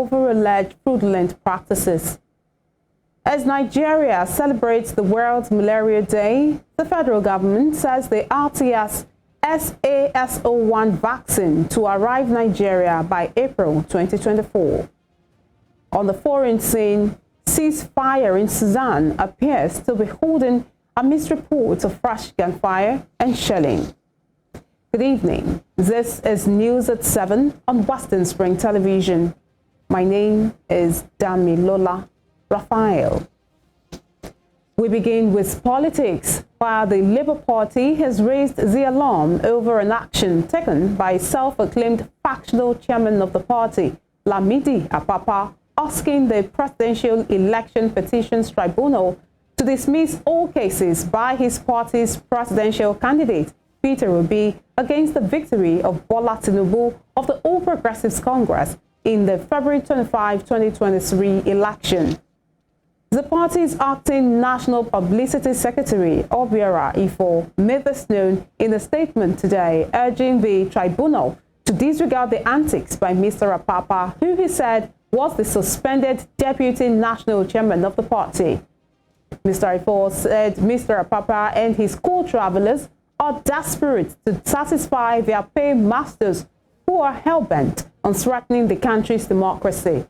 over alleged fraudulent practices. As Nigeria celebrates the World Malaria Day, the federal government says the RTS SASO1 vaccine to arrive Nigeria by April 2024. On the foreign scene, ceasefire in Sudan appears to be holding amidst reports of fresh gunfire and shelling. Good evening. This is News at 7 on Western Spring Television. My name is Damilola Raphael. We begin with politics, while the Labour Party has raised the alarm over an action taken by self-acclaimed factional chairman of the party, Lamidi Apapa, asking the Presidential Election Petitions Tribunal to dismiss all cases by his party's presidential candidate, Peter Obi, against the victory of Bola Tinubu of the All Progressives Congress in the February 25, 2023 election. The party's acting National Publicity Secretary, Obiora Ifo, made this known in a statement today, urging the tribunal to disregard the antics by Mr. Apapa, who he said was the suspended deputy national chairman of the party. Mr. Ifo said Mr. Apapa and his co-travelers are desperate to satisfy their paymasters who are hell-bent on threatening the country's democracy.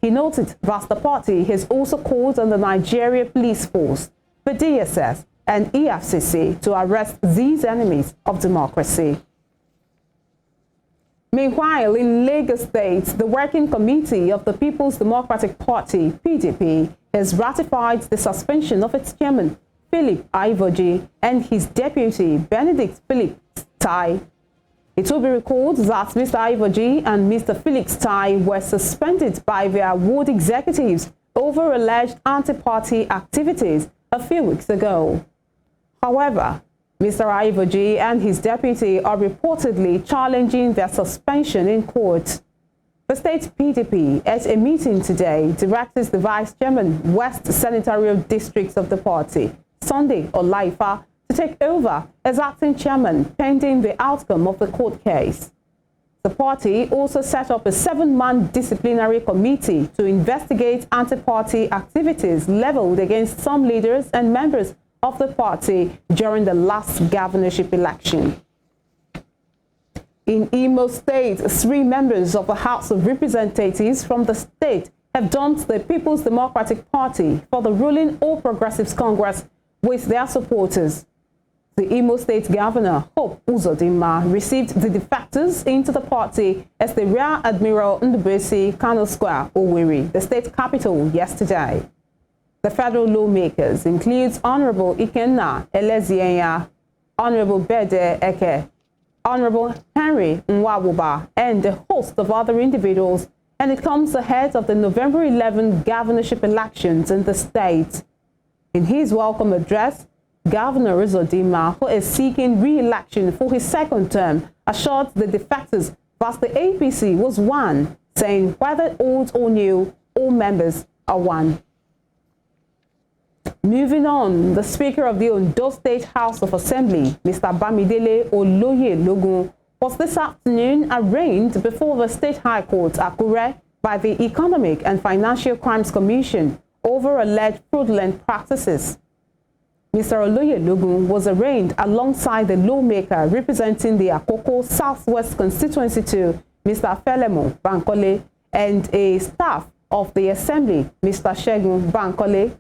He noted that the party has also called on the Nigeria Police Force, the DSS, and EFCC to arrest these enemies of democracy. Meanwhile, in Lagos State, the Working Committee of the People's Democratic Party, PDP, has ratified the suspension of its chairman, Philip Ivoji, and his deputy, Benedict Felix Tai. It will be recalled that Mr. Ivoji and Mr. Felix Tai were suspended by their ward executives over alleged anti-party activities a few weeks ago. However, Mr. Ivoji and his deputy are reportedly challenging their suspension in court. The state PDP, at a meeting today, directed the vice chairman, West Senatorial Districts of the party, Sunday Olaifa, to take over as acting chairman pending the outcome of the court case. The party also set up a 7-man disciplinary committee to investigate anti-party activities leveled against some leaders and members of the party during the last governorship election. In Imo State, 3 members of the House of Representatives from the state have dumped the People's Democratic Party for the ruling All Progressives Congress with their supporters. The Imo State Governor, Hope Uzodinma, received the defectors into the party as the Rear Admiral Ndubisi Kano Square, Owerri, the state capital, yesterday. The federal lawmakers include Honorable Ikenna Elezienya, Honorable Bede Eke, Honorable Henry Nwawuba, and a host of other individuals, and it comes ahead of the November 11 governorship elections in the state. In his welcome address, Governor Uzodinma, who is seeking re-election for his second term, assured the defectors that the APC was one, saying whether old or new, all members are one. Moving on, the Speaker of the Ondo State House of Assembly, Mr. Bamidele Oloyelogun, was this afternoon arraigned before the State High Court, Akure, by the Economic and Financial Crimes Commission over alleged fraudulent practices. Mr. Oloyelogun was arraigned alongside the lawmaker representing the Akoko Southwest constituency to Mr. Felemo Bankole and a staff of the Assembly, Mr. Shegun Bankole.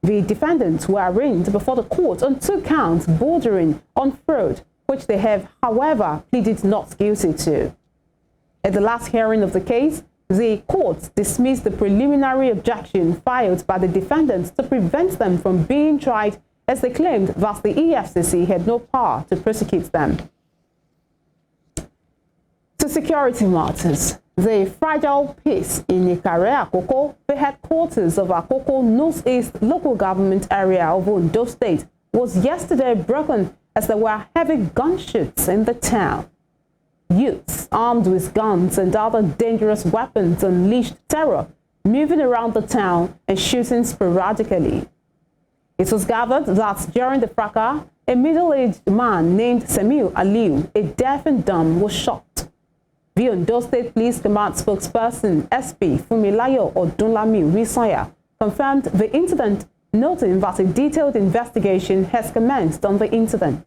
The defendants were arraigned before the court on 2 counts bordering on fraud, which they have, however, pleaded not guilty to. At the last hearing of the case, the court dismissed the preliminary objection filed by the defendants to prevent them from being tried, as they claimed that the EFCC had no power to prosecute them. To security matters, the fragile peace in Ikare Akoko, the headquarters of Akoko Northeast Local Government Area of Ondo State, was yesterday broken as there were heavy gunshots in the town. Youths armed with guns and other dangerous weapons unleashed terror, moving around the town and shooting sporadically. It was gathered that during the fracas, a middle-aged man named Semiu Aliu, a deaf and dumb, was shot. The Ondo State Police Command spokesperson SP Funmilayo Odunlami Risanya confirmed the incident, noting that a detailed investigation has commenced on the incident.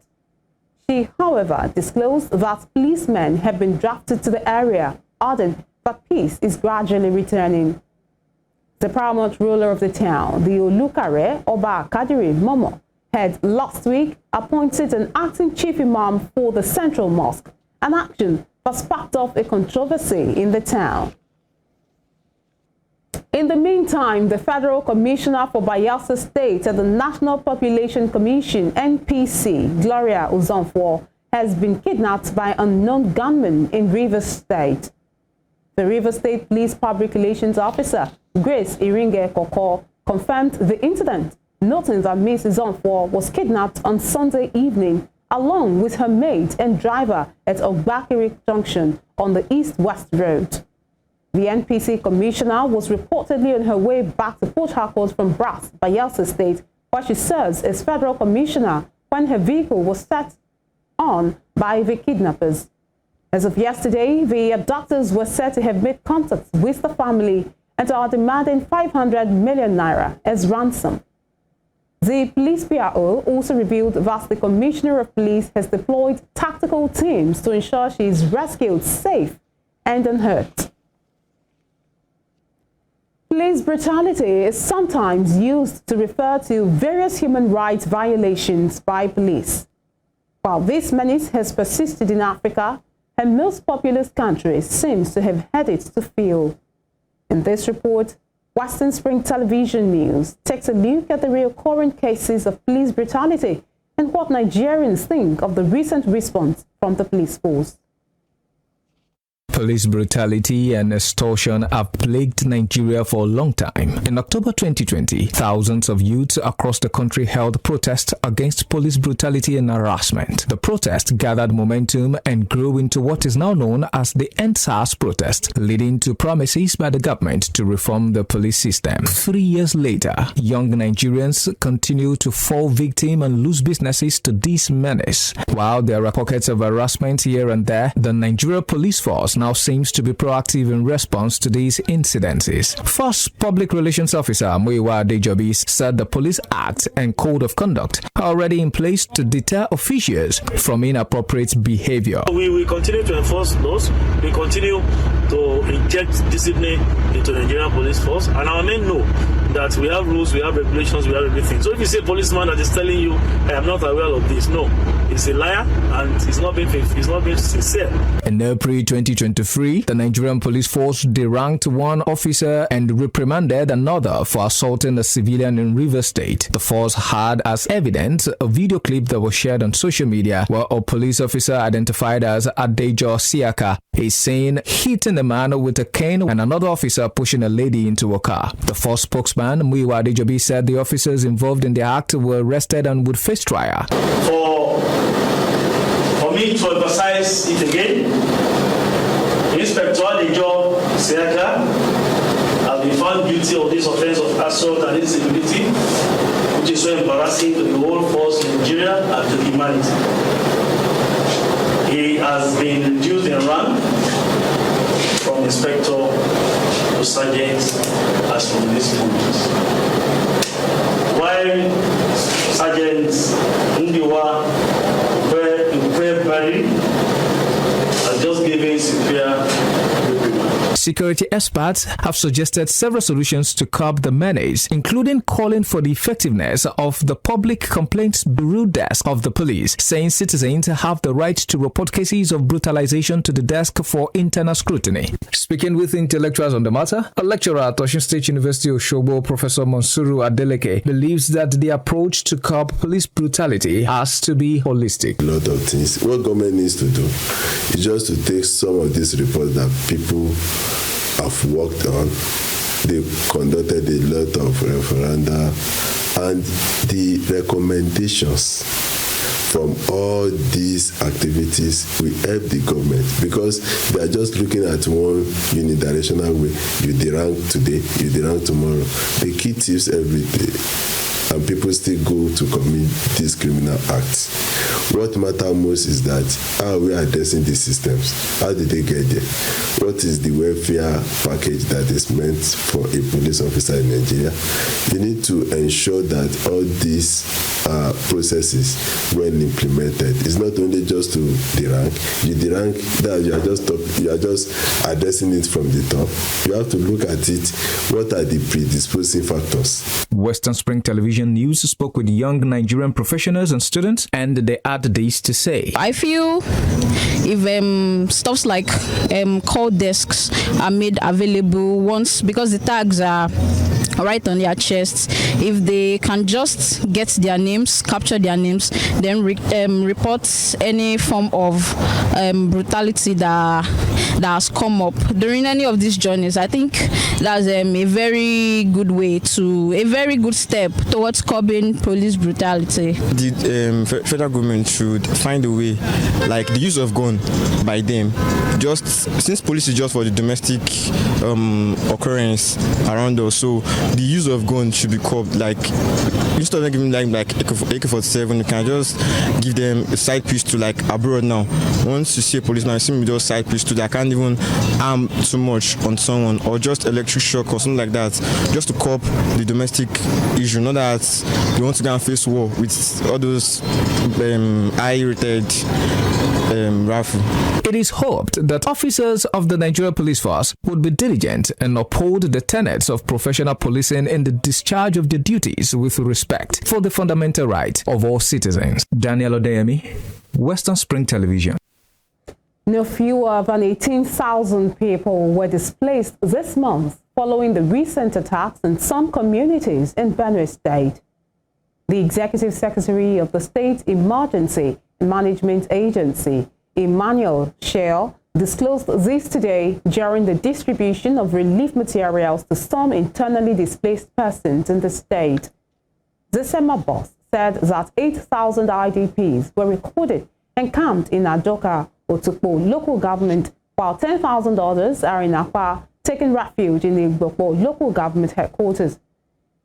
She, however, disclosed that policemen have been drafted to the area, adding that peace is gradually returning. The paramount ruler of the town, the Olukare Oba Kadiri Momo, had last week appointed an acting chief imam for the Central Mosque, an action that sparked off a controversy in the town. In the meantime, the Federal Commissioner for Bayelsa State at the National Population Commission, NPC, Gloria Uzonfo, has been kidnapped by unknown gunmen in Rivers State. The Rivers State Police Public Relations Officer, Grace Iringe Koko, confirmed the incident, noting that Ms. Uzonfo was kidnapped on Sunday evening along with her maid and driver at Ogbakiri Junction on the East-West Road. The NPC commissioner was reportedly on her way back to Port Harcourt from Brass, Bayelsa State, where she serves as federal commissioner, when her vehicle was set on by the kidnappers. As of yesterday, the abductors were said to have made contact with the family and are demanding 500 million naira as ransom. The police PRO also revealed that the Commissioner of Police has deployed tactical teams to ensure she is rescued safe and unhurt. Police brutality is sometimes used to refer to various human rights violations by police. While this menace has persisted in Africa, her most populous country seems to have had it to feel. In this report, Western Spring Television News takes a look at the recurrent cases of police brutality and what Nigerians think of the recent response from the police force. Police brutality and extortion have plagued Nigeria for a long time. In October 2020, thousands of youths across the country held protests against police brutality and harassment. The protest gathered momentum and grew into what is now known as the EndSARS protest, leading to promises by the government to reform the police system. 3 years later, young Nigerians continue to fall victim and lose businesses to this menace. While there are pockets of harassment here and there, the Nigeria Police Force now seems to be proactive in response to these incidences. First Public Relations Officer Muyiwa Adejobi said the Police Act and Code of Conduct are already in place to deter officials from inappropriate behavior. We will continue to enforce laws. We continue to inject discipline into the Nigerian Police Force, and our men know that we have rules, we have regulations, we have everything. So if you see a policeman that is telling you, I am not aware of this, no, he's a liar and he's not being sincere. In April 2023, the Nigerian Police Force deranked one officer and reprimanded another for assaulting a civilian in Rivers State. The force had as evidence a video clip that was shared on social media where a police officer identified as Adejo Siaka is seen hitting a man with a cane and another officer pushing a lady into a car. The force spokesman, Muyiwa Adejobi, said the officers involved in the act were arrested and would face trial. For me to emphasize it again, Inspector Adejo Siaka has been found guilty of this offense of assault and incivility, which is so embarrassing to the whole force in Nigeria and to humanity. He has been reduced in rank from inspector to sergeant as from this moment. While Sergeant Ndiwa Ukwe has just given severe reprimand. Security experts have suggested several solutions to curb the menace, including calling for the effectiveness of the Public Complaints Bureau desk of the police, saying citizens have the right to report cases of brutalization to the desk for internal scrutiny. Speaking with intellectuals on the matter, a lecturer at Osun State University Osogbo, Professor Monsuru Adeleke, believes that the approach to curb police brutality has to be holistic. A lot of things. What government needs to do is just to take some of these reports that people have worked on. They conducted a lot of referenda, and the recommendations from all these activities will help the government, because they are just looking at one unidirectional way. You derank today, you derank tomorrow. They kill thieves every day. and people still go to commit these criminal acts. What matters most is that how are we addressing these systems? How did they get there? What is the welfare package that is meant for a police officer in Nigeria? You need to ensure that all these processes, when implemented, is not only just to the rank. The rank that you are just addressing it from the top. You have to look at it. What are the predisposing factors? Western Spring Television News spoke with young Nigerian professionals and students, and they had this to say. I feel if stuffs like call desks are made available once, because the tags are right on their chests, if they can just get their names, capture their names, then report any form of brutality that has come up during any of these journeys, I think that's a very good step towards curbing police brutality. The federal government should find a way, like the use of gun by them, just since police is just for the domestic occurrence around us, so the use of gun should be curbed. Like instead of giving like AK-47, you can just give them a side pistol like abroad now. Once you see a policeman, you see me with those side pistol that can't even harm too much on someone, or just electric shock or something like that, just to curb the domestic issue. Not that you want to go and face war with all those high-rated rifle. It is hoped that officers of the Nigeria Police Force would be diligent and uphold the tenets of professional policing in the discharge of their duties with respect for the fundamental right of all citizens. Daniel Odeyemi, Western Spring Television. No fewer than 18,000 people were displaced this month following the recent attacks in some communities in Benue State. The Executive Secretary of the State Emergency Management Agency, Emmanuel Shell, disclosed this today during the distribution of relief materials to some internally displaced persons in the state. Zesema Boss said that 8,000 IDPs were recorded and camped in Adoka, Otukpo local government, while 10,000 others are in Akwa, taking refuge in the Igbokpo local government headquarters.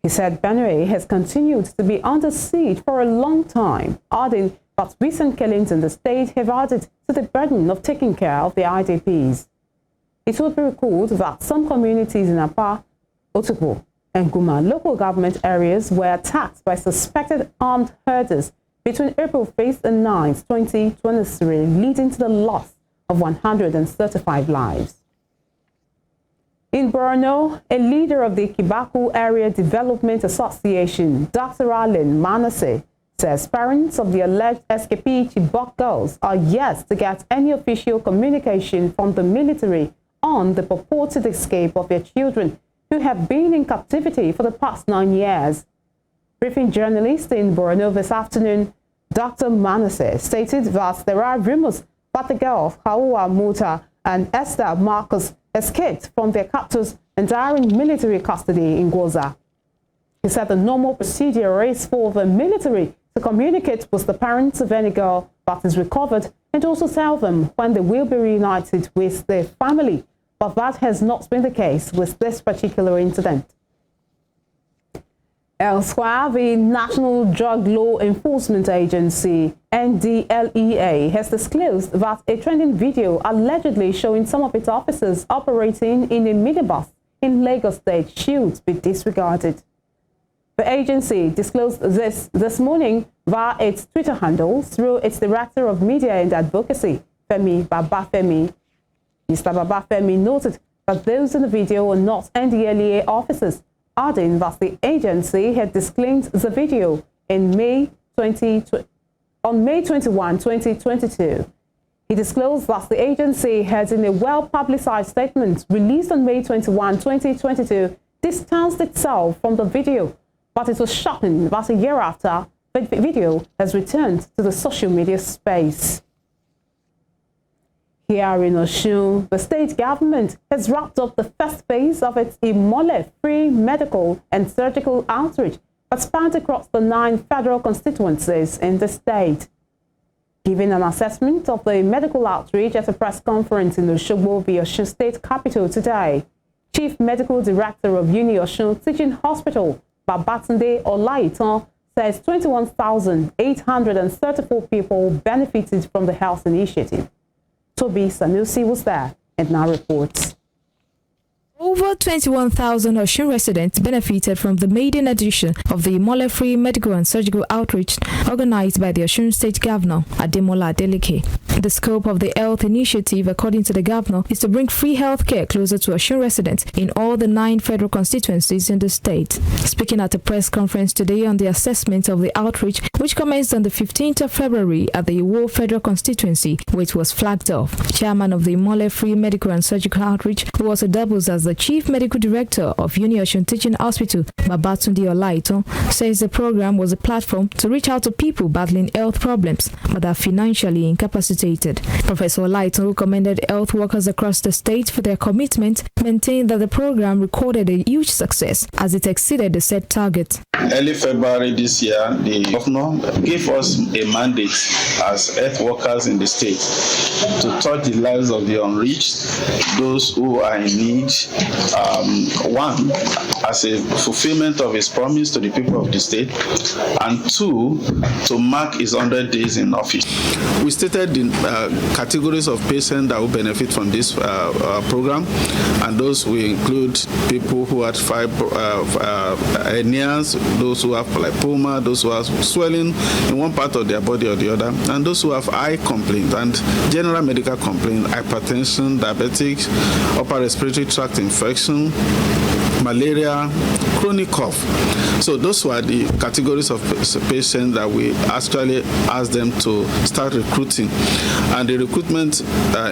He said Benue has continued to be under siege for a long time, adding that recent killings in the state have added to the burden of taking care of the IDPs. It would be recalled that some communities in Apa, Otukpo, and Guma local government areas were attacked by suspected armed herders between April 5th and 9th, 2023, leading to the loss of 135 lives. In Borno, a leader of the Kibaku Area Development Association, Dr. Allen Manasseh, says parents of the alleged escapee Chibok girls are yet to get any official communication from the military on the purported escape of their children who have been in captivity for the past 9 years. Briefing journalists in Borno this afternoon, Dr. Manasseh stated that there are rumors that the girls Hawa Muta and Esther Marcus escaped from their captors and are in military custody in Gwoza. He said the normal procedure is for the military to communicate with the parents of any girl that is recovered and also tell them when they will be reunited with their family, but that has not been the case with this particular incident. Elsewhere, the National Drug Law Enforcement Agency, NDLEA, has disclosed that a trending video allegedly showing some of its officers operating in a minibus in Lagos State should be disregarded. The agency disclosed this morning via its Twitter handle through its Director of Media and Advocacy, Femi Babafemi. Mr. Babafemi noted that those in the video are not NDLEA officers, adding that the agency had disclaimed the video on May 21, 2022. He disclosed that the agency had, in a well-publicized statement released on May 21, 2022, distanced itself from the video, but it was shocking that a year after, the video has returned to the social media space. Here in Osun, the state government has wrapped up the first phase of its Imole free medical and surgical outreach that spanned across the 9 federal constituencies in the state. Giving an assessment of the medical outreach at a press conference in Osogbo, the Osun State capital today, Chief Medical Director of Uni Osun Teaching Hospital, Babatunde Olaitan, says 21,834 people benefited from the health initiative. Toby Sanusi was there and now reports. Over 21,000 Osun residents benefited from the maiden edition of the Imole-free medical and surgical outreach organized by the Osun State Governor, Ademola Adeleke. The scope of the health initiative, according to the governor, is to bring free health care closer to Osun residents in all the 9 federal constituencies in the state. Speaking at a press conference today on the assessment of the outreach, which commenced on the 15th of February at the Iwo Federal Constituency, which was flagged off, Chairman of the Imole-free medical and surgical outreach, who also doubles as the Chief Medical Director of Uni Osun Teaching Hospital, Babatunde Olaitan, says the program was a platform to reach out to people battling health problems but are financially incapacitated. Professor Olaitan, who commended health workers across the state for their commitment, maintained that the program recorded a huge success as it exceeded the set target. Early February this year, the governor gave us a mandate as health workers in the state to touch the lives of the unreached, those who are in need. One, as a fulfillment of his promise to the people of the state, and 2, to mark his 100 days in office. We stated the categories of patients that will benefit from this program, and those will include people who had hernias, those who have lipoma, those who have swelling in one part of their body or the other, and those who have eye complaints and general medical complaints, hypertension, diabetics, upper respiratory tract infection, malaria, chronic cough. So those were the categories of patients that we actually asked them to start recruiting. And the recruitment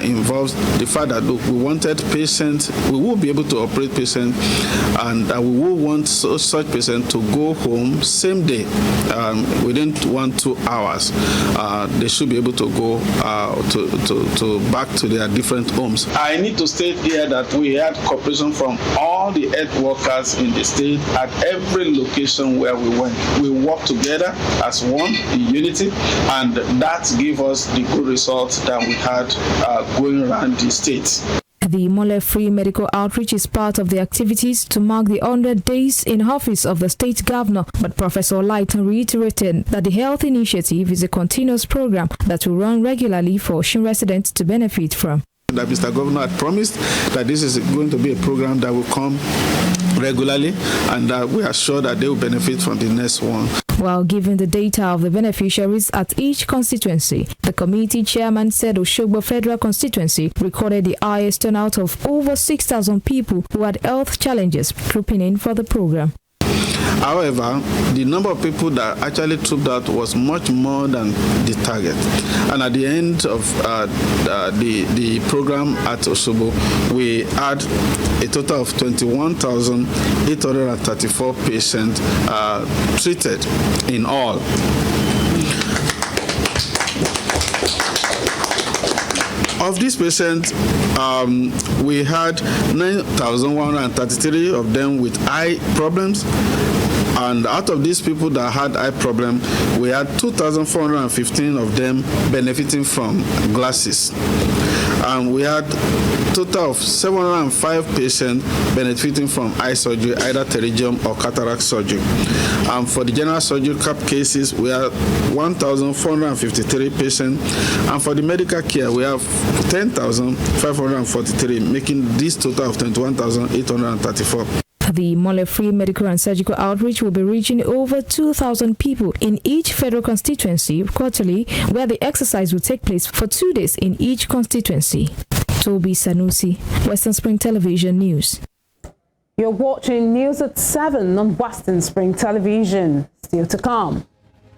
involves the fact that we wanted patients, we will be able to operate patients, and we will want such patients to go home same day, within 1-2 hours. They should be able to go to back to their different homes. I need to state here that we had cooperation from all the health workers in the state at every location where we went. We worked together as one in unity, and that gave us the good results that we had going around the state. The Imole-free medical outreach is part of the activities to mark the 100 days in office of the state governor, but Professor Olaitan reiterated that the health initiative is a continuous program that will run regularly for Osun residents to benefit from. That Mr. Governor had promised that this is going to be a program that will come regularly, and that we are sure that they will benefit from the next one. While giving the data of the beneficiaries at each constituency, the committee chairman said Osogbo Federal Constituency recorded the highest turnout of over 6,000 people who had health challenges trooping in for the program. However, the number of people that actually trooped out was much more than the target. And at the end of the program at Osogbo, we had a total of 21,834 patients treated in all. Of these patients, we had 9,133 of them with eye problems. And out of these people that had eye problem, we had 2,415 of them benefiting from glasses. And we had a total of 705 patients benefiting from eye surgery, either pterygium or cataract surgery. And for the general surgical cases, we have 1,453 patients. And for the medical care, we have 10,543, making this total of 21,834. The Imole-free medical and surgical outreach will be reaching over 2,000 people in each federal constituency quarterly, where the exercise will take place for 2 days in each constituency. Toby Sanusi, Western Spring Television News. You're watching News at 7 on Western Spring Television. Still to come.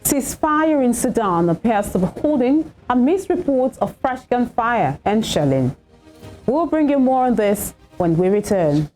Ceasefire in Sudan appears to be holding amidst reports of fresh gunfire and shelling. We'll bring you more on this when we return.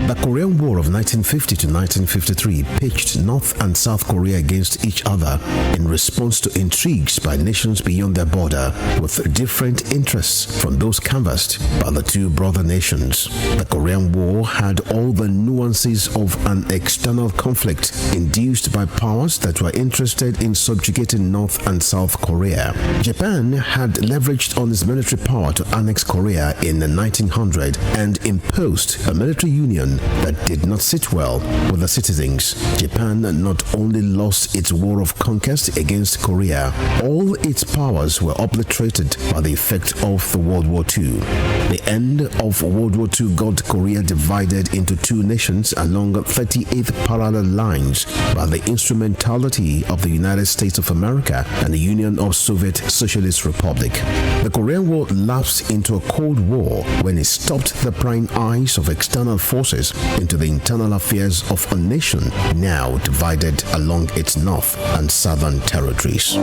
The Korean War of 1950 to 1953 pitched North and South Korea against each other in response to intrigues by nations beyond their border with different interests from those canvassed by the two brother nations. The Korean War had all the nuances of an external conflict induced by powers that were interested in subjugating North and South Korea. Japan had leveraged on its military power to annex Korea in 1900 and imposed a military union that did not sit well with the citizens. Japan not only lost its war of conquest against Korea, all its powers were obliterated by the effect of the World War II. The end of World War II got Korea divided into two nations along 38th parallel lines by the instrumentality of the United States of America and the Union of Soviet Socialist Republic. The Korean War lapsed into a Cold War when it stopped the prying eyes of external forces into the internal affairs of a nation now divided along its north and southern territories.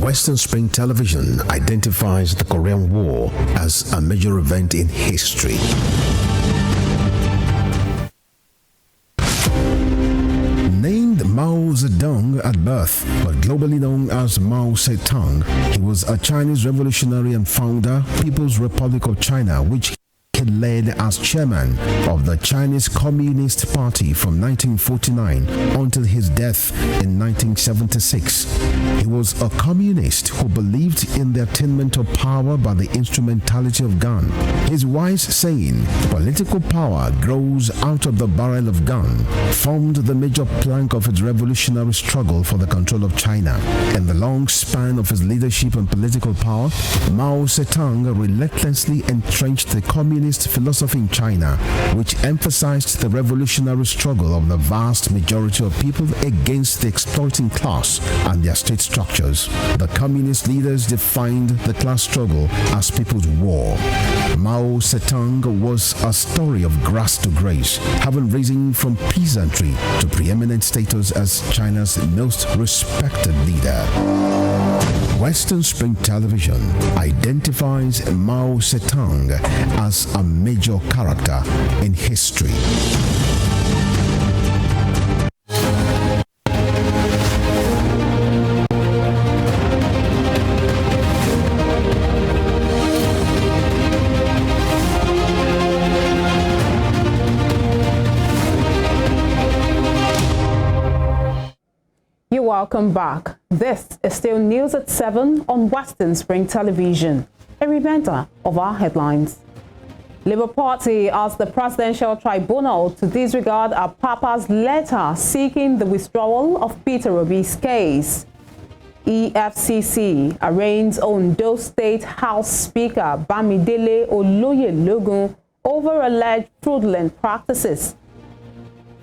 Western Spring Television identifies the Korean War as a major event in history. Named Mao Zedong at birth, but globally known as Mao Zedong, he was a Chinese revolutionary and founder, People's Republic of China, which he led as chairman of the Chinese Communist Party from 1949 until his death in 1976. He was a communist who believed in the attainment of power by the instrumentality of gun. His wise saying, "Political power grows out of the barrel of gun," formed the major plank of his revolutionary struggle for the control of China. In the long span of his leadership and political power, Mao Zedong relentlessly entrenched the communist philosophy in China, which emphasized the revolutionary struggle of the vast majority of people against the exploiting class and their state structures. The communist leaders defined the class struggle as people's war. Mao Zedong was a story of grass to grace, having risen from peasantry to preeminent status as China's most respected leader. Western Spring Television identifies Mao Zedong as a major character in history. Welcome back. This is still News at 7 on Western Spring Television. A reminder of our headlines. Labour Party asked the Presidential Tribunal to disregard Papa's letter seeking the withdrawal of Peter Obi's case. EFCC arraigns Ondo State House Speaker Bamidele Oloyelogun over alleged fraudulent practices.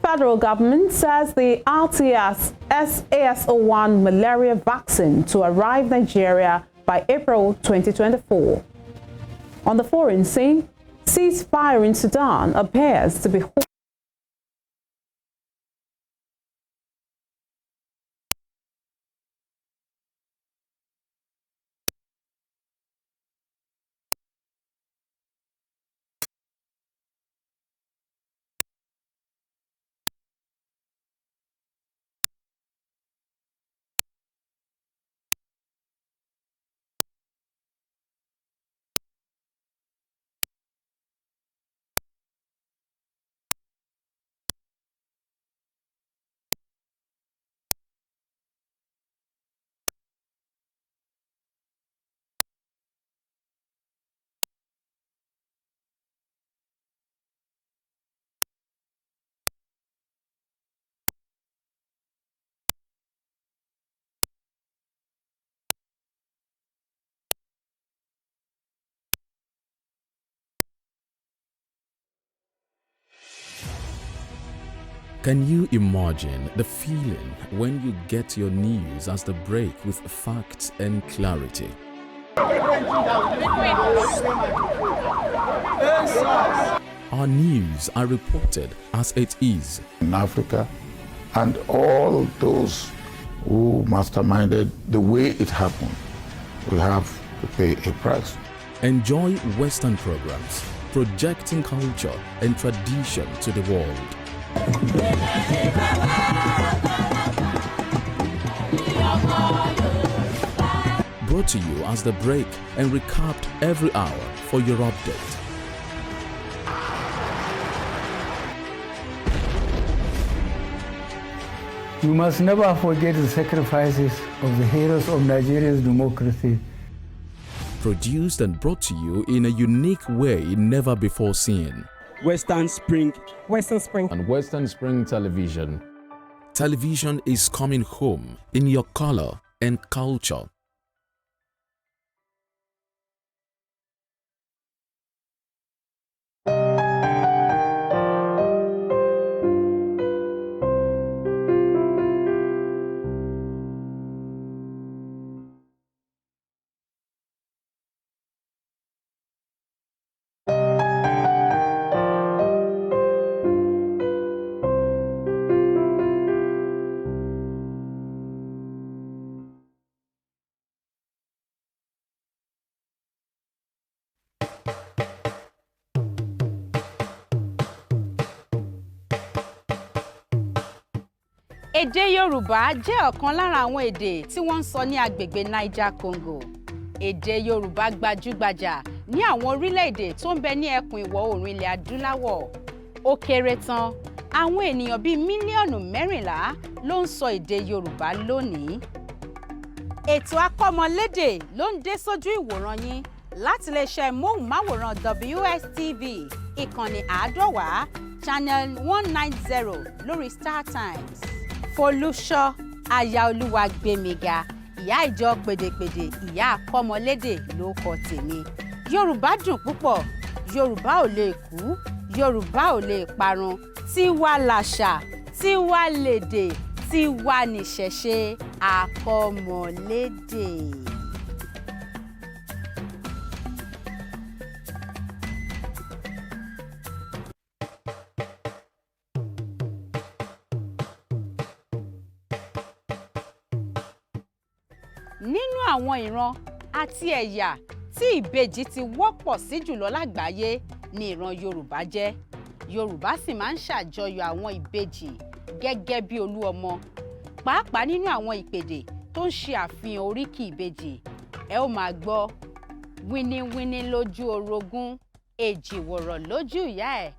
Federal government says the RTS AS01 malaria vaccine to arrive Nigeria by April 2024. On the foreign scene, ceasefire in Sudan appears to be Can you imagine the feeling when you get your news as they break with facts and clarity? Our news are reported as it is. In Africa, and all those who masterminded the way it happened will have to pay a price. Enjoy Western programs, projecting culture and tradition to the world. Brought to you as The Break and recapped every hour for your update. We must never forget the sacrifices of the heroes of Nigeria's democracy. Produced and brought to you in a unique way never before seen. Western Spring. Western Spring. And Western Spring Television. Television is coming home in your color and culture. Èdè Yorùbá jẹ́ ọ̀kan lára àwọn èdè tí wọ́n ń sọ ní agbègbè Niger Congo. Èdè Yorùbá gbajúgbajà ní àwọn orílẹ̀-èdè tó ń bẹ ní ẹkùn ìwọ̀ oòrùn ilẹ̀ adúláwọ̀. Ó kéré tán, àwọn ènìyàn bíi mílíọ̀nù 14 ló ń sọ èdè Yorùbá lónìí. Ètò akọ́mọlédè ló ń dé sójú ìwòran yín láti iléeṣẹ́ móhùnmáwòrán WSTV ìkànnì 150 channel 190 lórí StarTimes. Folúṣọ́ Ayaolúwagbémiga, ìyá ìjọ pèdèpèdè, ìyá akọ́mọlédè ló kọ tèmi. Yorùbá dùn púpọ̀, Yorùbá ò lè kú, Yorùbá ò lè parun. Tiwa làṣà, tiwa lèdè, tiwa nìṣẹ̀ṣe, akọ́mọlédè. Nínú àwọn ìran àti ẹ̀yà tí ìbejì ti wọ́pọ̀ sí jùlọ lágbàáyé ni ìran Yorùbá jẹ́. Yorùbá sì máa ń ṣàjọyọ̀ àwọn ìbejì gẹ́gẹ́ bí olú ọmọ. Pàápàá nínú àwọn ìpèdè tó ń ṣe àfihàn oríkì ìbejì, ẹ ó máa gbọ́ wíníwíní lójú orogún, èjìwòrò lójú ìyá ẹ̀,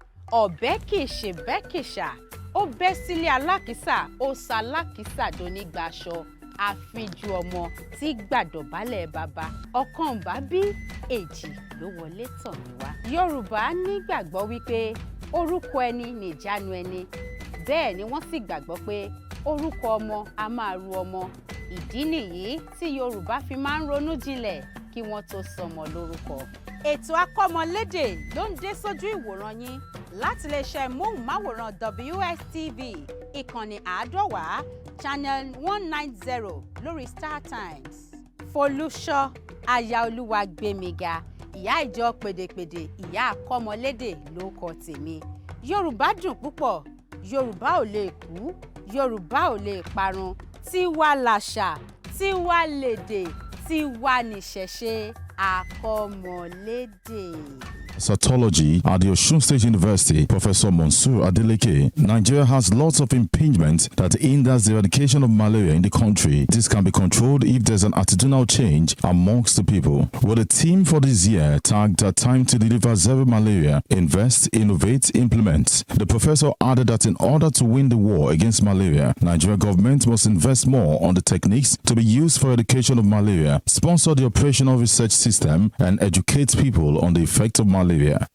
ọ̀bẹ kì í ṣe bẹ́kìṣà, ó bẹ́ sílé alákìísà, ó sa alákìísà donígbaṣọ. Àfijù ọmọ tí gbàdọ̀bálẹ̀ bàbá, ọ̀kan bá bí èjì ló wọlé tọ̀ mí wá. Yorùbá nígbàgbọ́ wípé orúkọ ẹni nìjánu ẹni, bẹ́ẹ̀ ni wọ́n sì gbàgbọ́ pé orúkọ ọmọ a máa ru ọmọ. Ìdí nìyí tí Yorùbá fi máa ń ronú jinlẹ̀ kí wọ́n tó sọmọ lórúkọ. Ètò akọ́mọlédè ló ń dé sójú ìwòran yín láti iléeṣẹ́ móhùnmáwòrán WSTV ìkànnì 150 channel 190 lórí StarTimes. Folúṣọ́ Ayaolúwagbémiga, ìyá ìjọ pèdèpèdè, ìyá akọ́mọlédè ló kọ tèmi. Yorùbá dùn púpọ̀, Yorùbá ò lè kú, Yorùbá ò lè parun. Tiwa làṣà, tiwa lèdè, tiwa nìṣẹ̀ṣe, akọ́mọlédè. Cytology at the Osun State University, Professor Monsur Adeleke. Nigeria has lots of impingements that hinders the eradication of malaria in the country. This can be controlled if there's an attitudinal change amongst the people. With a theme for this year tagged Time to Deliver Zero Malaria, Invest, Innovate, Implement. The professor added that in order to win the war against malaria, Nigeria government must invest more on the techniques to be used for eradication of malaria, sponsor the operational research system, and educate people on the effect of malaria.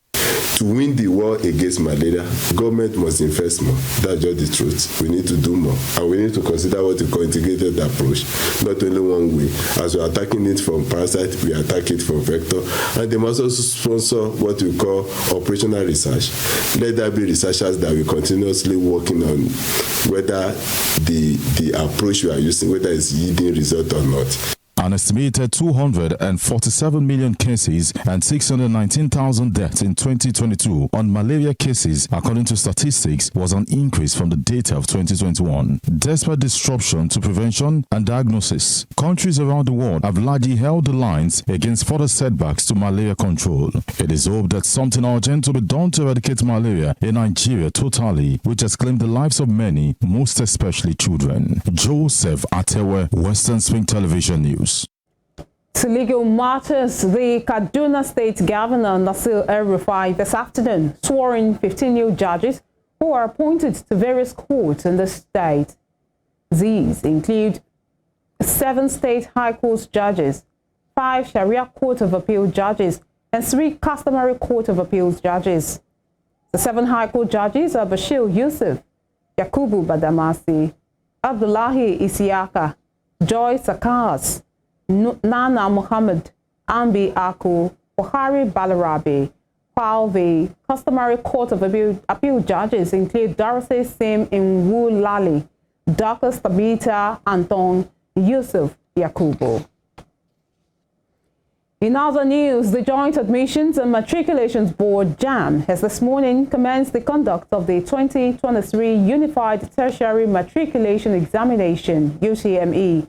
To win the war against malaria, government must invest more. That's just the truth. We need to do more. And we need to consider what we call integrated approach. Not only one way. As we are attacking it from parasite, we attack it from vector. And they must also sponsor what we call operational research. Let there be researchers that will continuously working on whether the approach we are using, whether it's yielding result or not. an estimated 247 million cases and 619,000 deaths in 2022 on malaria cases, according to statistics, was an increase from the data of 2021. Despite disruption to prevention and diagnosis, countries around the world have largely held the lines against further setbacks to malaria control. It is hoped that something urgent will be done to eradicate malaria in Nigeria totally, which has claimed the lives of many, most especially children. Joseph Atewe, Western Spring Television News. To legal matters, the Kaduna State Governor Nasir El-Rufai this afternoon swore in 15 new judges who are appointed to various courts in the state. These include 7 state high court judges, 5 Sharia Court of Appeal judges, and 3 customary Court of Appeals judges. The 7 high court judges are Bashir Yusuf, Yakubu Badamasi, Abdullahi Isiaka, Joy Sakas, Nana Muhammad, Ambi Aku, Buhari Balarabi, while the customary Court of Appeal judges include Dorothy Sim Inwu Lali, Dr. Stabita Anton Yusuf Yakubu. In other news, the Joint Admissions and Matriculations Board, JAMB, has this morning commenced the conduct of the 2023 Unified Tertiary Matriculation Examination, UTME.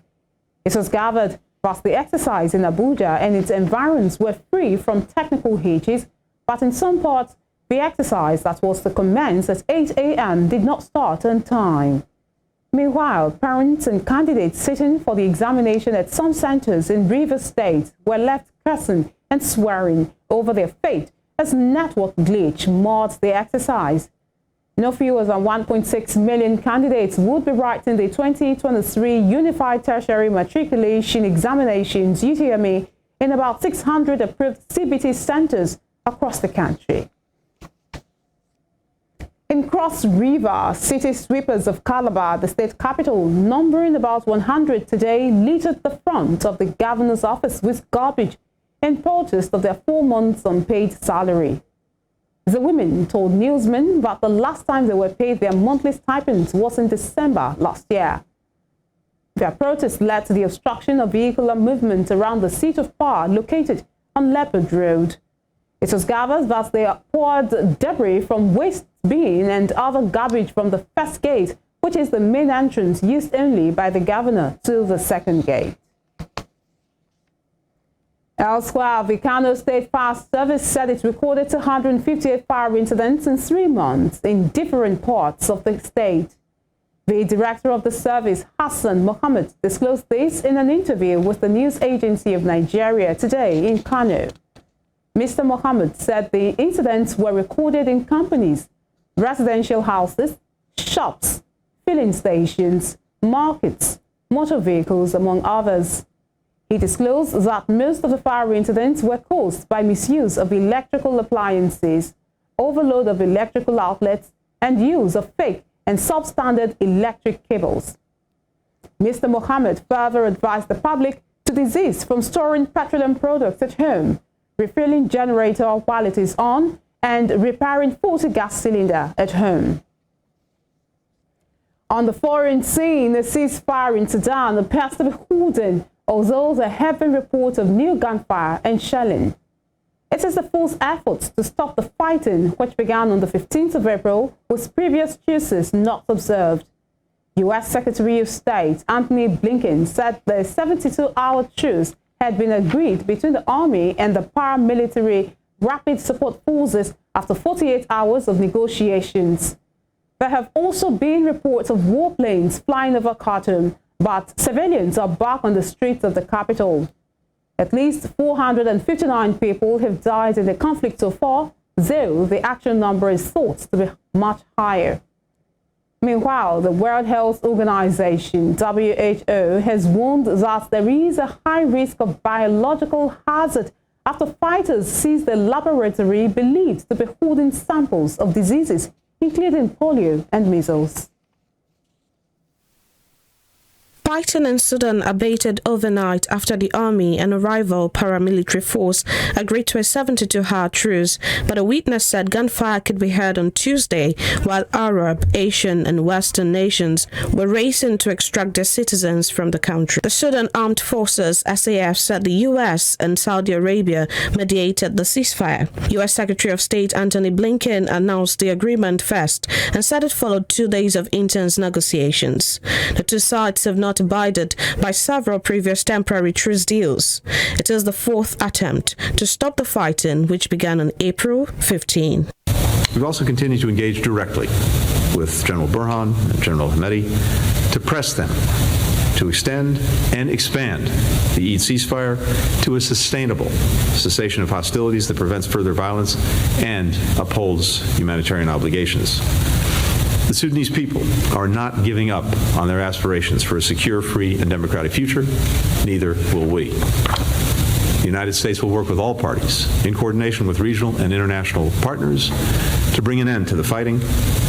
It was gathered that the exercise in Abuja and its environs were free from technical hitches, but in some parts, the exercise that was to commence at 8 a.m. did not start on time. Meanwhile, parents and candidates sitting for the examination at some centers in Rivers State were left cursing and swearing over their fate as network glitch marred the exercise. No fewer than 1.6 million candidates would be writing the 2023 Unified Tertiary Matriculation Examinations, UTME, in about 600 approved CBT centers across the country. In Cross River, city sweepers of Calabar, the state capital, numbering about 100 today, littered the front of the governor's office with garbage in protest of their 4 months unpaid salary. The women told newsmen that the last time they were paid their monthly stipends was in December last year. Their protest led to the obstruction of vehicular movement around the seat of power located on Leopard Road. It was gathered that they poured debris from waste bin and other garbage from the first gate, which is the main entrance used only by the governor, to the second gate. Elsewhere, the Kano State Fire Service said it recorded 258 fire incidents in 3 months in different parts of the state. The director of the service, Hassan Mohammed, disclosed this in an interview with the News Agency of Nigeria today in Kano. Mr. Mohammed said the incidents were recorded in companies, residential houses, shops, filling stations, markets, motor vehicles, among others. He disclosed that most of the fire incidents were caused by misuse of electrical appliances, overload of electrical outlets, and use of fake and substandard electric cables. Mr. Mohammed further advised the public to desist from storing petroleum products at home, refilling generator while it is on, and repairing faulty gas cylinder at home. On the foreign scene, a ceasefire in Sudan appears to be holding, although there have been reports of new gunfire and shelling. It is the forced efforts to stop the fighting, which began on the 15th of April, with previous truces not observed. U.S. Secretary of State Antony Blinken said the 72-hour truce had been agreed between the army and the paramilitary rapid support forces after 48 hours of negotiations. There have also been reports of warplanes flying over Khartoum, but civilians are back on the streets of the capital. At least 459 people have died in the conflict so far, though the actual number is thought to be much higher. Meanwhile, the World Health Organization, WHO, has warned that there is a high risk of biological hazard after fighters seized a laboratory believed to be holding samples of diseases, including polio and measles. Fighting in Sudan abated overnight after the army and a rival paramilitary force agreed to a 72-hour truce, but a witness said gunfire could be heard on Tuesday while Arab, Asian and Western nations were racing to extract their citizens from the country. The Sudan Armed Forces, SAF, said the U.S. and Saudi Arabia mediated the ceasefire. U.S. Secretary of State Antony Blinken announced the agreement first and said it followed 2 days of intense negotiations. The two sides have not abided by several previous temporary truce deals. It is the fourth attempt to stop the fighting, which began on April 15. We've also continued to engage directly with General Burhan and General Hamedi to press them to extend and expand the Eid ceasefire to a sustainable cessation of hostilities that prevents further violence and upholds humanitarian obligations. The Sudanese people are not giving up on their aspirations for a secure, free, and democratic future. Neither will we. The United States will work with all parties in coordination with regional and international partners to bring an end to the fighting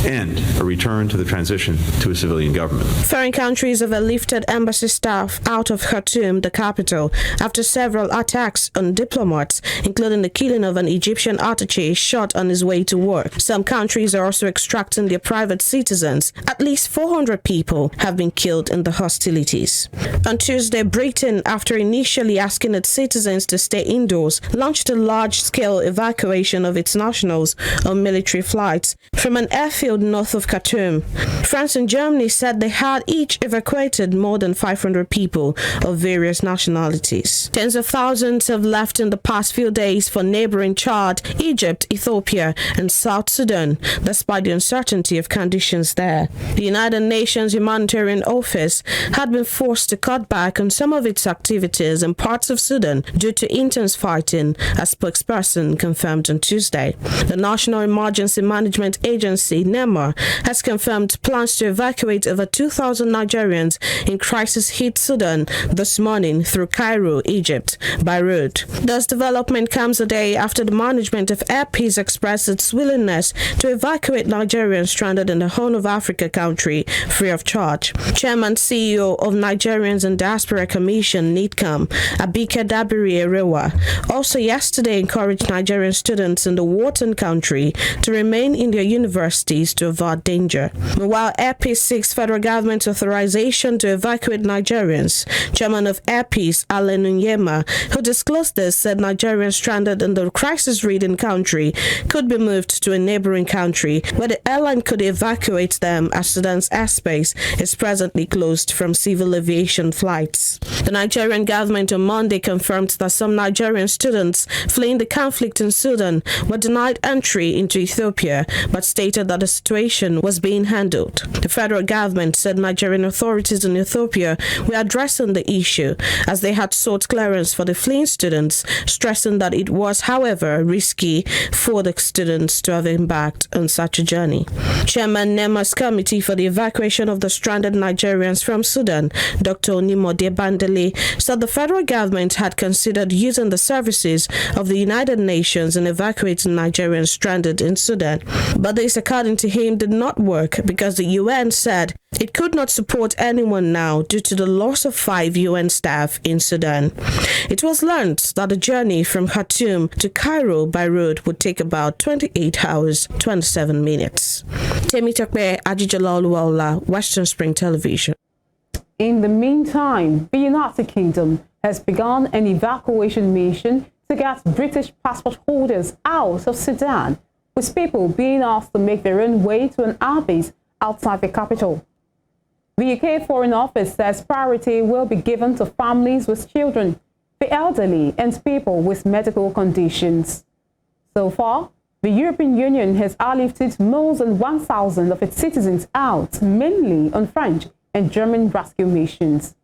and a return to the transition to a civilian government. Foreign countries have lifted embassy staff out of Khartoum, the capital, after several attacks on diplomats, including the killing of an Egyptian attaché shot on his way to work. Some countries are also extracting their private citizens. At least 400 people have been killed in the hostilities. On Tuesday, Britain, after initially asking its citizens to stay indoors, launched a large-scale evacuation of its nationals on military flights from an airfield north of Khartoum. France and Germany said they had each evacuated more than 500 people of various nationalities. Tens of thousands have left in the past few days for neighboring Chad, Egypt, Ethiopia, and South Sudan, despite the uncertainty of conditions there. The United Nations Humanitarian Office had been forced to cut back on some of its activities in parts of Sudan due to intense fighting, a spokesperson confirmed on Tuesday. The National Emergency Management Agency, NEMA, has confirmed plans to evacuate over 2,000 Nigerians in crisis-hit Sudan this morning through Cairo, Egypt, by road. This development comes a day after the management of Air Peace expressed its willingness to evacuate Nigerians stranded in the Horn of Africa country free of charge. Chairman CEO of Nigerians and Diaspora Commission, NIDCAM, Abike Dabiri Erewa, also yesterday encouraged Nigerian students in the Wharton country to remain in their universities to avoid danger. While Air Peace seeks federal government authorization to evacuate Nigerians, Chairman of Air Peace, Alan Unyema, who disclosed this, said Nigerians stranded in the crisis-ridden country could be moved to a neighboring country where the airline could evacuate them, as Sudan's airspace is presently closed from civil aviation flights. The Nigerian government on Monday confirmed that some Nigerian students fleeing the conflict in Sudan were denied entry into Ethiopia, but stated that the situation was being handled. The federal government said Nigerian authorities in Ethiopia were addressing the issue as they had sought clearance for the fleeing students, stressing that it was, however, risky for the students to have embarked on such a journey. Chairman NEMA's Committee for the Evacuation of the Stranded Nigerians from Sudan, Dr. Onimode Bandele, said the federal government had considered using the services of the United Nations in evacuating Nigerians stranded in Sudan. But this, according to him, did not work because the UN said it could not support anyone now due to the loss of 5 UN staff in Sudan. It was learned that the journey from Khartoum to Cairo by road would take about 28 hours, 27 minutes. Temitope Ajijalaoluwaola, Western Spring Television. In the meantime, the United Kingdom has begun an evacuation mission to get British passport holders out of Sudan, with people being asked to make their own way to an airbase outside the capital. The UK Foreign Office says priority will be given to families with children, the elderly, and people with medical conditions. So far, the European Union has airlifted more than 1,000 of its citizens out, mainly on French and German rescue missions.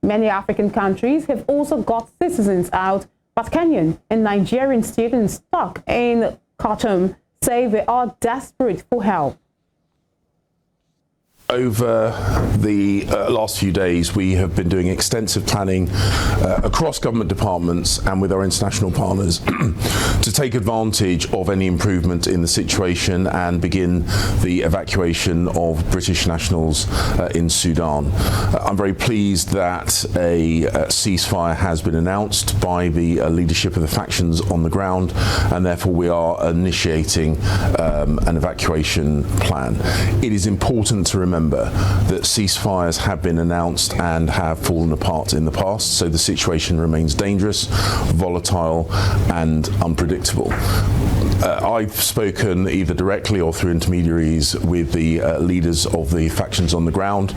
Many African countries have also got citizens out, but Kenyan and Nigerian students stuck in Khartoum say they are desperate for help. Over the last few days, we have been doing extensive planning across government departments and with our international partners to take advantage of any improvement in the situation and begin the evacuation of British nationals in Sudan. I'm very pleased that a ceasefire has been announced by the leadership of the factions on the ground, and therefore we are initiating an evacuation plan. It is important to remember that ceasefires have been announced and have fallen apart in the past, so the situation remains dangerous, volatile and unpredictable. I've spoken either directly or through intermediaries with the leaders of the factions on the ground,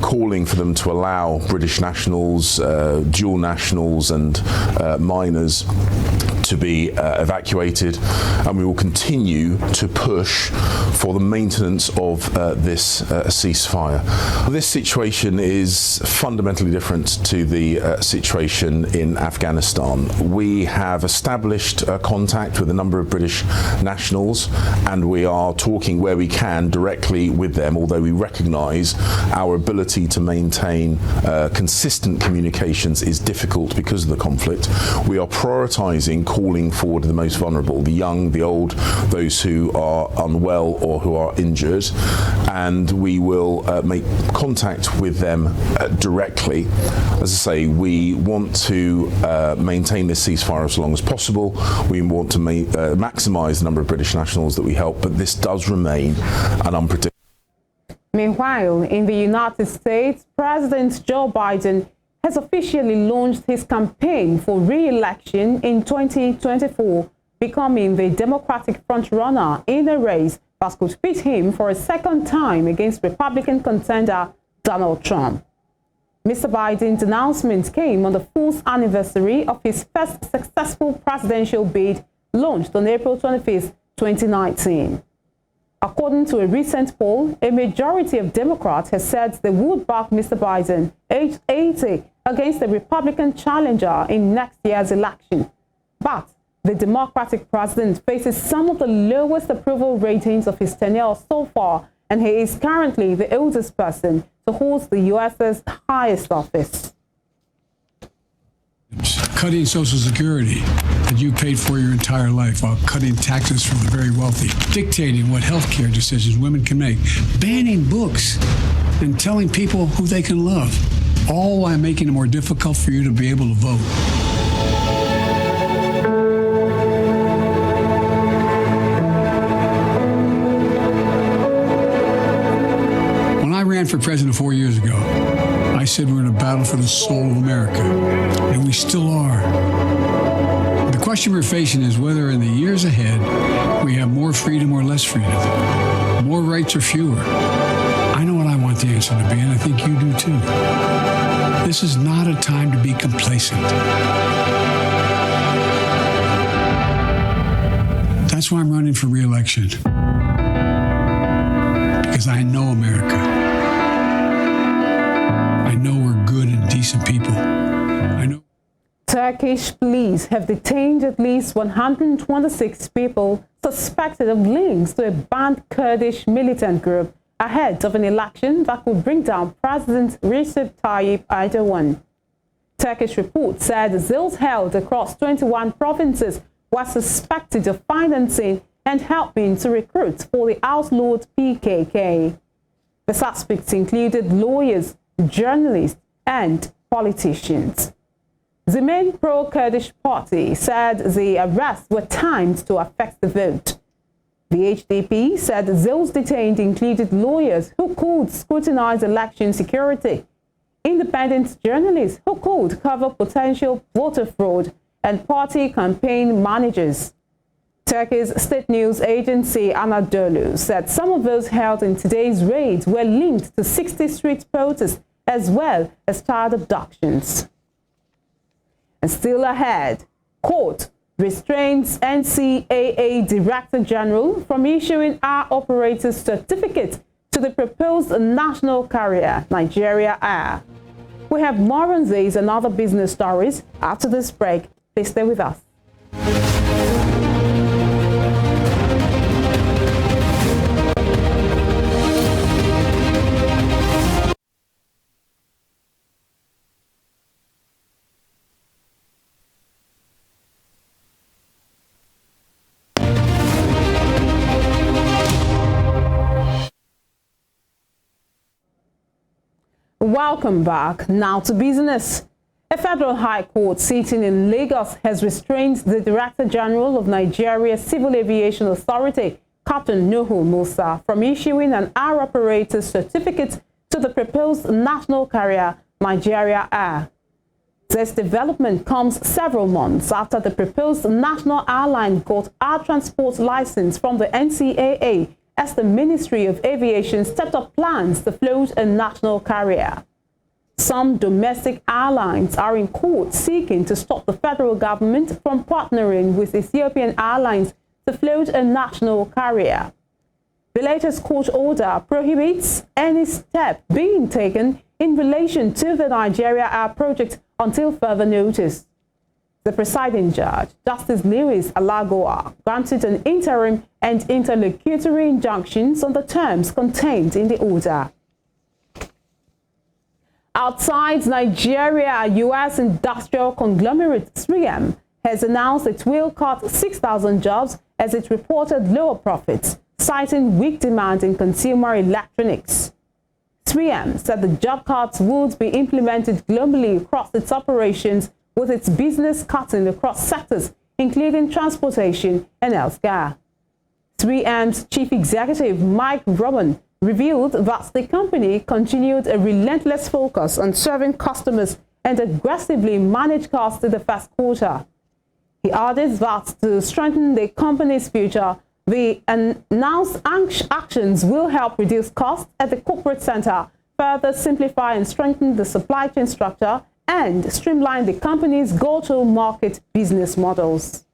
calling for them to allow British nationals, dual nationals and minors to be evacuated, and we will continue to push for the maintenance of this ceasefire. This situation is fundamentally different to the situation in Afghanistan. We have established contact with a number of British nationals, and we are talking where we can directly with them, although we recognise our ability to maintain consistent communications is difficult because of the conflict. We are prioritising calling forward the most vulnerable, the young, the old, those who are unwell or who are injured, and we will make contact with them directly. As I say, we want to maintain this ceasefire as long as possible. We want to maximise the number of British nationals that we help, but this does remain an unpredictable. Meanwhile, in the United States, President Joe Biden has officially launched his campaign for re-election in 2024, becoming the Democratic frontrunner in a race that could pit him for a second time against Republican contender Donald Trump. Mr. Biden's announcement came on the 4th anniversary of his first successful presidential bid launched on April 25, 2019. According to a recent poll, a majority of Democrats have said they would back Mr. Biden, aged 80, against the Republican challenger in next year's election. But the Democratic president faces some of the lowest approval ratings of his tenure so far, and he is currently the oldest person to hold the U.S.'s highest office. Cutting Social Security that you paid for your entire life while cutting taxes from the very wealthy, dictating what health care decisions women can make, banning books, and telling people who they can love, all while making it more difficult for you to be able to vote. When I ran for president 4 years ago, I said we're in a battle for the soul of America, and we still are. The question we're facing is whether in the years ahead we have more freedom or less freedom, more rights or fewer. I know what I want the answer to be, and I think you do too. This is not a time to be complacent. That's why I'm running for re-election, because I know America. I know we're good and decent people. I know. Turkish police have detained at least 126 people suspected of links to a banned Kurdish militant group ahead of an election that could bring down President Recep Tayyip Erdogan. Turkish reports said those held across 21 provinces were suspected of financing and helping to recruit for the outlawed PKK. The suspects included lawyers, journalists, and politicians. The main pro-Kurdish party said the arrests were timed to affect the vote. The HDP said those detained included lawyers who could scrutinize election security, independent journalists who could cover potential voter fraud, and party campaign managers. Turkey's state news agency Anadolu said some of those held in today's raid were linked to 60 street protests as well as child abductions. And still ahead, court restrains NCAA Director General from issuing our operator's certificate to the proposed national carrier, Nigeria Air. We have more on these and other business stories after this break. Please stay with us. Welcome back. Now to business. A federal high court sitting in Lagos has restrained the Director General of Nigeria's Civil Aviation Authority, Captain Nuhu Musa, from issuing an air operator certificate to the proposed national carrier Nigeria Air. This development comes several months after the proposed national airline got air transport license from the NCAA as the Ministry of Aviation stepped up plans to float a national carrier. Some domestic airlines are in court seeking to stop the federal government from partnering with Ethiopian Airlines to float a national carrier. The latest court order prohibits any step being taken in relation to the Nigeria Air project until further notice. The presiding judge, Justice Lewis Alagoa, granted an interim and interlocutory injunctions on the terms contained in the order. Outside Nigeria, U.S. industrial conglomerate 3M has announced it will cut 6,000 jobs as it reported lower profits, citing weak demand in consumer electronics. 3M said the job cuts would be implemented globally across its operations, with its business cutting across sectors, including transportation and healthcare. 3M's chief executive, Mike Robin, revealed that the company continued a relentless focus on serving customers and aggressively manage costs in the first quarter. He added that to strengthen the company's future, the announced actions will help reduce costs at the corporate center, further simplify and strengthen the supply chain structure, and streamline the company's go-to-market business models.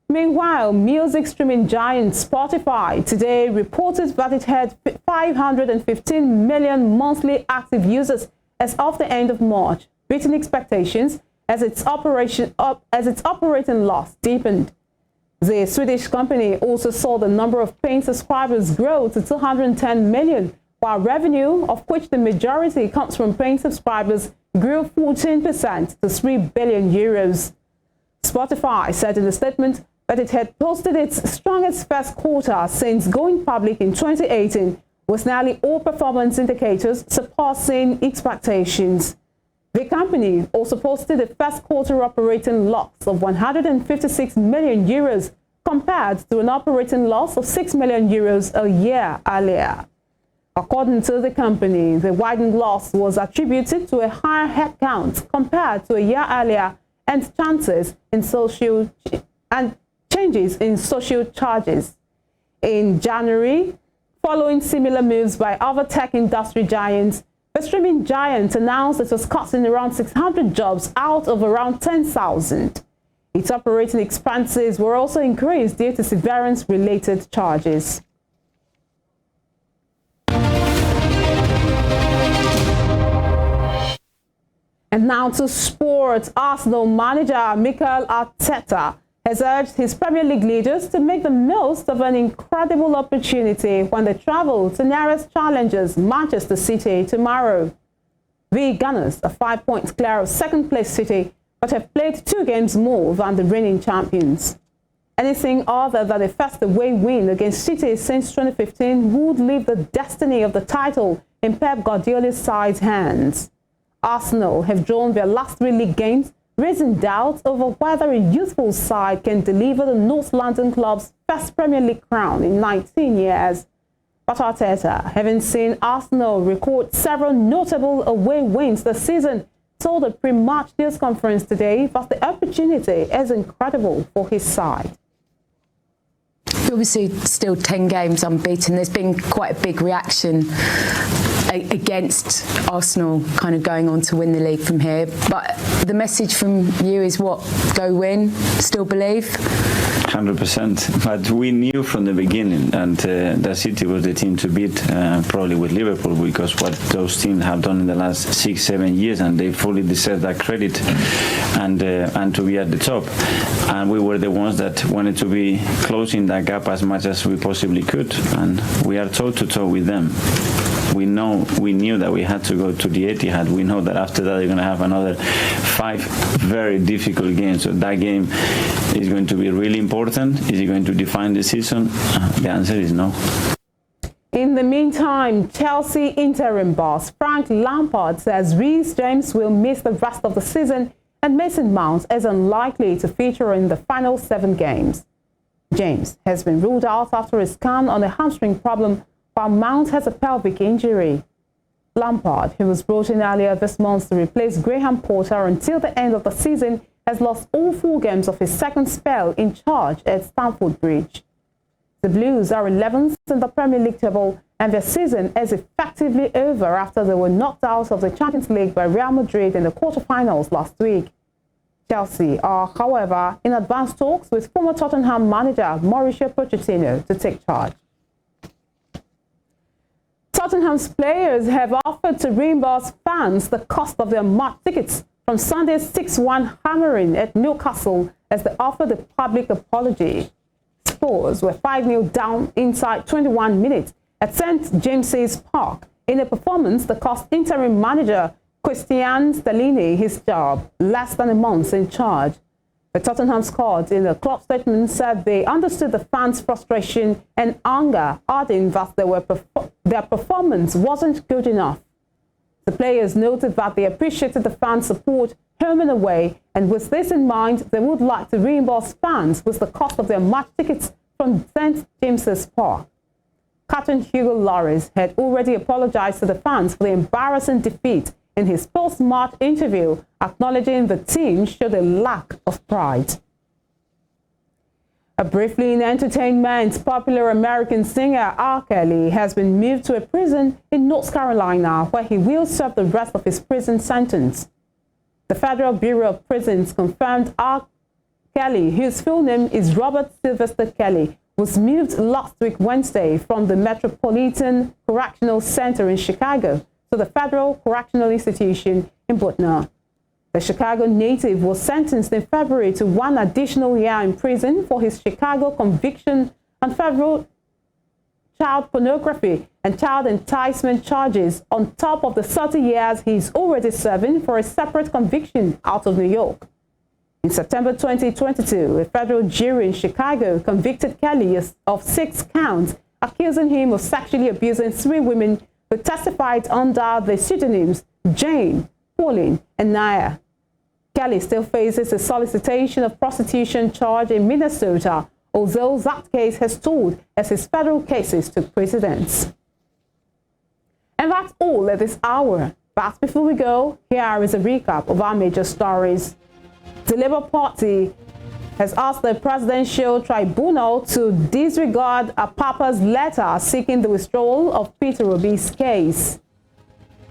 Meanwhile, music streaming giant Spotify today reported that it had 515 million monthly active users as of the end of March, beating expectations as its operating loss deepened. The Swedish company also saw the number of paying subscribers grow to 210 million, while revenue, of which the majority comes from paying subscribers, grew 14% to 3 billion euros. Spotify said in a statement that it had posted its strongest first quarter since going public in 2018, with nearly all performance indicators surpassing expectations. The company also posted a first quarter operating loss of 156 million euros compared to an operating loss of 6 million euros a year earlier. According to the company, the widened loss was attributed to a higher headcount compared to a year earlier and changes in social charges. In January, following similar moves by other tech industry giants, the streaming giant announced it was cutting around 600 jobs out of around 10,000. Its operating expenses were also increased due to severance-related charges. And now to sports. Arsenal manager Mikel Arteta has urged his Premier League leaders to make the most of an incredible opportunity when they travel to nearest challengers Manchester City tomorrow. The Gunners are 5 points clear of second-place City, but have played 2 games more than the reigning champions. Anything other than a first-away win against City since 2015 would leave the destiny of the title in Pep Guardiola's side's hands. Arsenal have drawn their last 3 league games, raising doubts over whether a youthful side can deliver the North London club's first Premier League crown in 19 years. But Arteta, having seen Arsenal record several notable away wins this season, told a pre-match news conference today that the opportunity is incredible for his side. Obviously, still 10 games unbeaten. There's been quite a big reaction against Arsenal kind of going on to win the league from here. But the message from you is what? Go win? Still believe? 100%. But we knew from the beginning, and that City was the team to beat, probably with Liverpool, because what those teams have done in the last 6-7 years, and they fully deserve that credit, and to be at the top. And we were the ones that wanted to be closing that gap as much as we possibly could, and we are toe-to-toe with them. We knew that we had to go to the Etihad. We know that after that they're going to have another 5 very difficult games. So that game is going to be really important. Is it going to define the season? The answer is no. In the meantime, Chelsea interim boss Frank Lampard says Reece James will miss the rest of the season and Mason Mount is unlikely to feature in the final 7 games. James has been ruled out after a scan on a hamstring problem, while Mount has a pelvic injury. Lampard, who was brought in earlier this month to replace Graham Potter until the end of the season, has lost all 4 games of his second spell in charge at Stamford Bridge. The Blues are 11th in the Premier League table and their season is effectively over after they were knocked out of the Champions League by Real Madrid in the quarterfinals last week. Chelsea are, however, in advanced talks with former Tottenham manager Mauricio Pochettino to take charge. Tottenham's players have offered to reimburse fans the cost of their match tickets from Sunday's 6-1 hammering at Newcastle as they offered a public apology. Spurs were 5-0 down inside 21 minutes at St James's Park in a performance that cost interim manager Christian Stellini his job less than a month in charge. The Tottenham squad in a club statement said they understood the fans' frustration and anger, adding that their performance wasn't good enough. The players noted that they appreciated the fans' support home and away, and with this in mind, they would like to reimburse fans with the cost of their match tickets from St James's Park. Captain Hugo Lloris had already apologized to the fans for the embarrassing defeat in his post-match interview, acknowledging the team showed a lack of pride. Briefly in entertainment, popular American singer R. Kelly has been moved to a prison in North Carolina where he will serve the rest of his prison sentence. The Federal Bureau of Prisons confirmed R. Kelly, whose full name is Robert Sylvester Kelly, was moved last week Wednesday from the Metropolitan Correctional Center in Chicago to the Federal Correctional Institution in Butner. The Chicago native was sentenced in February to 1 additional year in prison for his Chicago conviction on federal child pornography and child enticement charges on top of the 30 years he's already serving for a separate conviction out of New York. In September 2022, a federal jury in Chicago convicted Kelly of 6 counts, accusing him of sexually abusing 3 women who testified under the pseudonyms Jane, Pauline, and Naya. Kelly still faces a solicitation of prostitution charge in Minnesota, although that case has stalled as his federal cases took precedence. And that's all at this hour. But before we go, here is a recap of our major stories. The Labour Party has asked the Presidential Tribunal to disregard Papa's letter seeking the withdrawal of Peter Obi's case.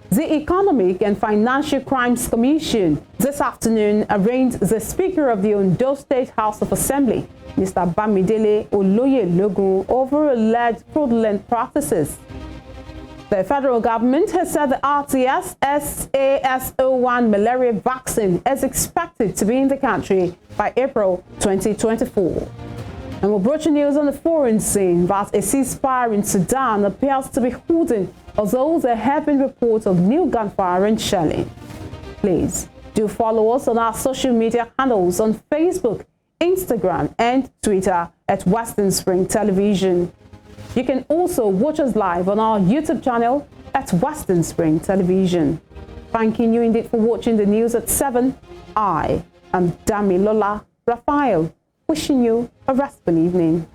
The Economic and Financial Crimes Commission this afternoon arraigned the Speaker of the Ondo State House of Assembly, Mr. Bamidele Oloyelogun, over alleged fraudulent practices. The federal government has said the RTS-SASO1 malaria vaccine is expected to be in the country by April 2024. And we're broaching news on the foreign scene that a ceasefire in Sudan appears to be holding, although there have been reports of new gunfire and shelling. Please do follow us on our social media handles on Facebook, Instagram, and Twitter at Western Spring Television. You can also watch us live on our YouTube channel at Western Spring Television. Thanking you indeed for watching the news at 7. I am Damilola Raphael, wishing you a restful evening.